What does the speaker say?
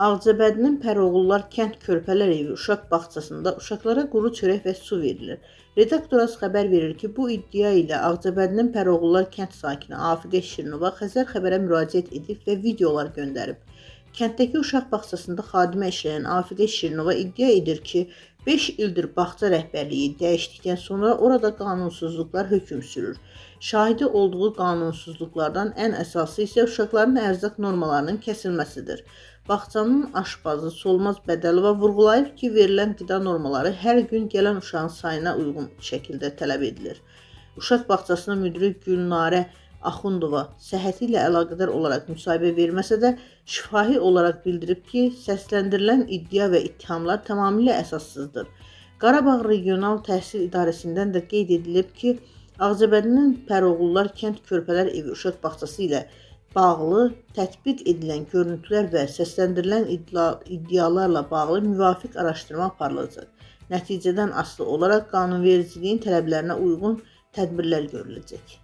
Ağcabədinin Pəroğullar kənd körpələr evi uşaq bağçasında uşaqlara quru çörək və su verilir. Redaktorumuz xəbər verir ki, bu iddia ilə Ağcabədinin Pəroğullar kənd sakini Afiqə Şirinova Xəzər xəbərə müraciət edib və videolar göndərib. Kənddəki uşaq bağçasında xadimə işləyən Afiqə Şirinova iddia edir ki, 5 ildir bağça rəhbərliyi dəyişdikdən sonra orada qanunsuzluqlar hökm sürür. Şahidi olduğu qanunsuzluqlardan ən əsası isə uşaqların ərzaq normalarının kəsilməsidir. Bağçanın aşpazı Solmaz Bədəlova vurğulayıb ki, verilən qida normaları hər gün gələn uşağın sayına uyğun şəkildə tələb edilir. Uşaq bağçasının müdiri Gülnarə Axundova səhhəti ilə əlaqədar olaraq müsahibə verməsə də, şifahi olaraq bildirib ki, səsləndirilən iddia və ittihamlar tamamilə əsassızdır. Qarabağ Regional Təhsil İdarəsindən də qeyd edilib ki, Ağcabədinin Pəroğullar kənd körpələr evi uşaq bağçası ilə bağlı tətbiq edilən görüntülər və səsləndirilən iddialarla bağlı müvafiq araşdırma aparılacaq. Nəticədən asılı olaraq qanunvericiliyin tələblərinə uyğun tədbirlər görüləcək.